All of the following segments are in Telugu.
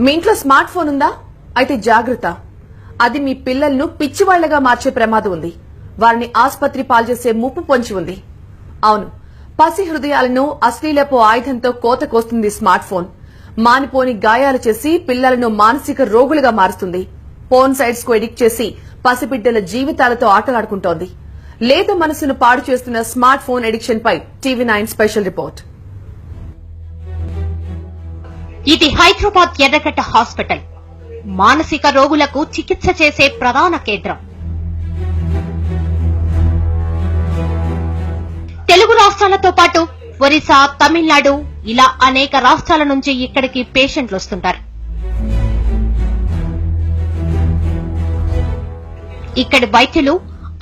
మీ ఇంట్లో స్మార్ట్ ఫోన్ ఉందా? అయితే జాగ్రత్త. అది మీ పిల్లలను పిచ్చివాళ్లగా మార్చే ప్రమాదం ఉంది. వారిని ఆసుపత్రి పాల్చేసే ముప్పు పొంచి ఉంది. అవును, పసి హృదయాలను అశ్లీలపు ఆయుధంతో కోత కోస్తుంది స్మార్ట్ ఫోన్. మానిపోని గాయాలు చేసి పిల్లలను మానసిక రోగులుగా మారుస్తుంది. ఫోన్ సైట్స్ కు ఎడిక్ట్ చేసి పసిబిడ్డల జీవితాలతో ఆటలాడుకుంటోంది. లేత మనసును పాడు చేస్తున్న స్మార్ట్ ఫోన్ ఎడిక్షన్ పై TV9 స్పెషల్ రిపోర్ట్. ఇది హైదరాబాద్ ఎర్రగడ్డ హాస్పిటల్, మానసిక రోగులకు చికిత్స చేసే ప్రధాన కేంద్రం. తెలుగు రాష్ట్రాలతో పాటు ఒరిస్సా, తమిళనాడు ఇలా అనేక రాష్ట్రాల నుంచి ఇక్కడికి పేషెంట్లు వస్తుంటారు. ఇక్కడి వైద్యులు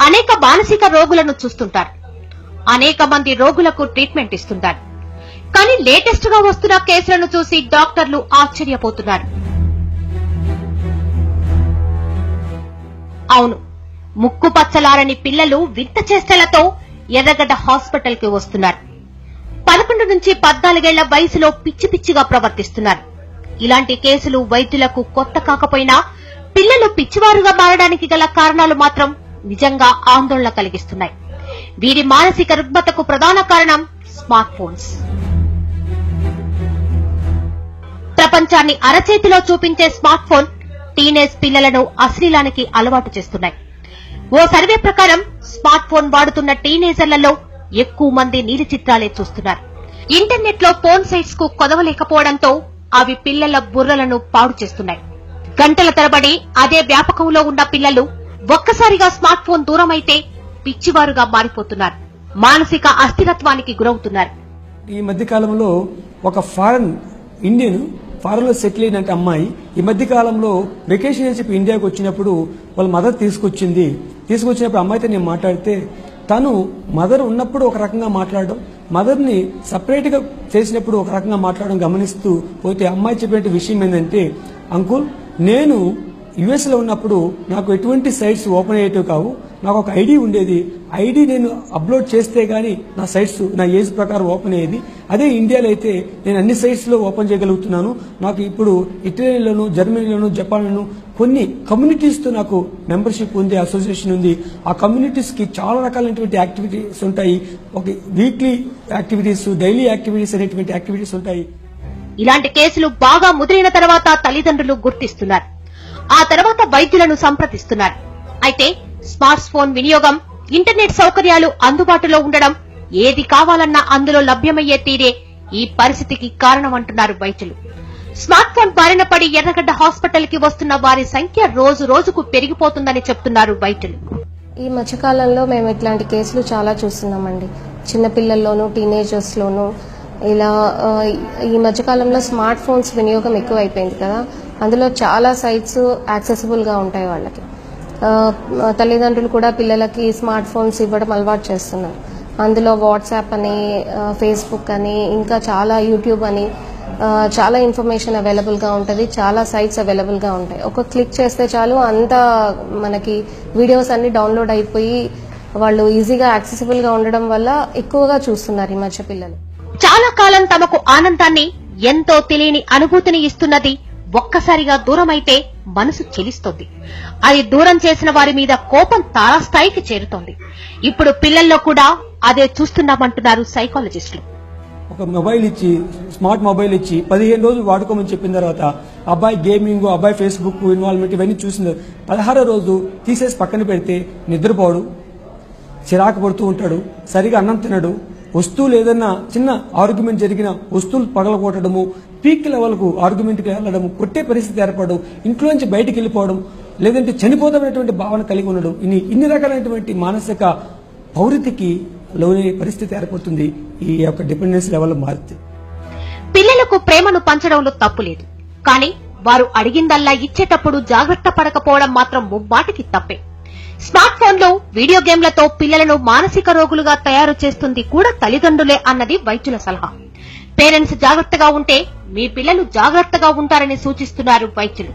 అనేక మానసిక రోగులను చూస్తుంటారు. అనేక మంది రోగులకు ట్రీట్మెంట్ ఇస్తుంటారు. కానీ లేటెస్ట్ గా వస్తున్న కేసులను చూసి డాక్టర్లు ఆశ్చర్యపోతున్నారు. అవును, ముక్కు పచ్చలారని పిల్లలు వింత చేష్టలతో ఎర్రగడ్డ హాస్పిటల్ కి వస్తున్నారు. 11 నుంచి 14 ఏళ్ల వయసులో పిచ్చి పిచ్చిగా ప్రవర్తిస్తున్నారు. ఇలాంటి కేసులు వైద్యులకు కొత్త కాకపోయినా పిల్లలు పిచ్చివారుగా మారడానికి గల కారణాలు మాత్రం నిజంగా ఆందోళన కలిగిస్తున్నాయి. వీరి మానసిక రుగ్మతకు ప్రధాన కారణం స్మార్ట్ ఫోన్స్. ప్రపంచాన్ని అరచేతిలో చూపించే స్మార్ట్ ఫోన్ టీనేజ్ పిల్లలను అశ్లీలానికి అలవాటు చేస్తున్నాయి. ఓ సర్వే ప్రకారం స్మార్ట్ ఫోన్ వాడుతున్న టీనేజర్లలో ఎక్కువ మంది నీలి చిత్రాలే చూస్తున్నారు. ఇంటర్నెట్ లో ఫోన్ సైట్స్ కు కొదవలేకపోవడంతో అవి పిల్లల బుర్రలను పాడు చేస్తున్నాయి. గంటల తరబడి అదే వ్యాపకంలో ఉన్న పిల్లలు ఒక్కసారిగా స్మార్ట్ ఫోన్ దూరమైతే పిచ్చివారుగా మారిపోతున్నారు. మానసిక అస్థిరత్వానికి గురవుతున్నారు. ఈ మధ్య కాలంలో ఒక ఇండియన్ ఫారెన్ లో సెటిల్ అయిన అమ్మాయి ఈ మధ్య కాలంలో వెకేషన్ అని చెప్పి ఇండియాకి వచ్చినప్పుడు వాళ్ళ మదర్ తీసుకొచ్చినప్పుడు అమ్మాయితో నేను మాట్లాడితే తను మదర్ ఉన్నప్పుడు ఒక రకంగా మాట్లాడడం, మదర్ ని సపరేట్ గా చేసినప్పుడు ఒక రకంగా మాట్లాడడం గమనిస్తూ పోతే అమ్మాయి చెప్పిన విషయం ఏంటంటే, అంకుల్ నేను యుఎస్ లో ఉన్నప్పుడు నాకు ఎటువంటి సైట్స్ ఓపెన్ అయ్యేటివి కావు. నాకు ఒక ఐడి ఉండేది. ఐడి నేను అప్లోడ్ చేస్తే గానీ నా సైట్స్ నా ఏజ్ ప్రకారం ఓపెన్ అయ్యేది. అదే ఇండియాలో అయితే నేను అన్ని సైట్స్ లో ఓపెన్ చేయగలుగుతున్నాను. నాకు ఇప్పుడు ఇటలీలోను, జర్మనీలోను, జపాన్లోను కొన్ని కమ్యూనిటీస్ తో నాకు మెంబర్షిప్ ఉంది, అసోసియేషన్ ఉంది. ఆ కమ్యూనిటీస్ కి చాలా రకాలైనటువంటి యాక్టివిటీస్ ఉంటాయి. ఒక వీక్లీ యాక్టివిటీస్, డైలీ యాక్టివిటీస్ అనేటువంటి యాక్టివిటీస్ ఉంటాయి. ఇలాంటి కేసులు బాగా ముదిరిన తర్వాత తల్లిదండ్రులు గుర్తిస్తున్నారు. ఆ తర్వాత వైద్యులను సంప్రదిస్తున్నారు. అయితే స్మార్ట్ ఫోన్ వినియోగం, ఇంటర్నెట్ సౌకర్యాలు అందుబాటులో ఉండడం, ఏది కావాలన్నా అందులో లభ్యమయ్యే తీరే ఈ పరిస్థితికి కారణమంటున్నారు వైద్యులు. స్మార్ట్ ఫోన్ బారిన పడి ఎర్రగడ్డ హాస్పిటల్ కి వస్తున్న వారి సంఖ్య రోజు రోజుకు పెరిగిపోతుందని చెప్తున్నారు వైద్యులు. ఈ మధ్యకాలంలో మేము ఇట్లాంటి కేసులు చాలా చూస్తున్నామండి. చిన్నపిల్లల్లోనూ, టీనేజర్స్ లోనూ ఇలా. ఈ మధ్యకాలంలో స్మార్ట్ ఫోన్స్ వినియోగం ఎక్కువ అయిపోయింది కదా, అందులో చాలా సైట్స్ యాక్సెసిబుల్ గా ఉంటాయి వాళ్ళకి. తల్లిదండ్రులు కూడా పిల్లలకి స్మార్ట్ ఫోన్స్ ఇవ్వడం అలవాటు చేస్తున్నారు. అందులో వాట్సాప్ అని, ఫేస్బుక్ అని, ఇంకా చాలా యూట్యూబ్ అని చాలా ఇన్ఫర్మేషన్ అవైలబుల్ గా ఉంటుంది. చాలా సైట్స్ అవైలబుల్ గా ఉంటాయి. ఒక క్లిక్ చేస్తే చాలు అంతా మనకి వీడియోస్ అన్ని డౌన్లోడ్ అయిపోయి వాళ్ళు ఈజీగా యాక్సెసిబుల్ గా ఉండడం వల్ల ఎక్కువగా చూస్తున్నారు ఈ మధ్య పిల్లలు. చాలా కాలం తమకు ఆనందాన్ని, ఎంతో తెలియని అనుభూతిని ఇస్తున్నది ఒక్కసారిగా దూరమైతే మనసు చెలిస్తోంది. అది దూరం చేసిన వారి మీద కోపం తారాస్థాయికి చేరుతోంది. ఇప్పుడు పిల్లల్లో కూడా అదే చూస్తున్నామంటున్నారు సైకాలజిస్టులు. ఒక మొబైల్ ఇచ్చి, స్మార్ట్ మొబైల్ ఇచ్చి 15 రోజులు వాడుకోమని చెప్పిన తర్వాత అబ్బాయి గేమింగ్, అబ్బాయి ఫేస్బుక్ ఇన్వాల్వ్మెంట్ ఇవన్నీ చూసిన 16వ రోజు తీసేసి పక్కన పెడితే నిద్రపోడు, చిరాకు పడుతూ ఉంటాడు, సరిగా అన్నం తినడు, వస్తువులు ఏదన్నా చిన్న ఆర్గ్యుమెంట్ జరిగిన వస్తువులు పగలగొట్టడము, పీక్ లెవెల్ కు ఆర్గ్యుమెంట్ కి వెళ్లడము, కొట్టే పరిస్థితి ఏర్పడడం, ఇంట్లో నుంచి బయటికి వెళ్ళిపోవడం, లేదంటే చనిపోతామనేటువంటి భావన కలిగి ఉండడం, ఇన్ని రకాలైనటువంటి మానసిక పౌరితికి లోనే పరిస్థితి ఏర్పడుతుంది ఈ యొక్క డిపెండెన్స్ లెవెల్ మారితే. పిల్లలకు ప్రేమను పంచడంలో తప్పులేదు, కానీ వారు అడిగిందల్లా ఇచ్చేటప్పుడు జాగ్రత్త పడకపోవడం మాత్రం ముమ్మాటికి తప్పే. స్మార్ట్ ఫోన్ లో వీడియో గేమ్లతో పిల్లలను మానసిక రోగులుగా తయారు చేస్తుంది కూడా తల్లిదండ్రులే అన్నది వైద్యుల సలహా. పేరెంట్స్ జాగ్రత్తగా ఉంటే మీ పిల్లలు జాగ్రత్తగా ఉంటారని సూచిస్తున్నారు వైద్యులు.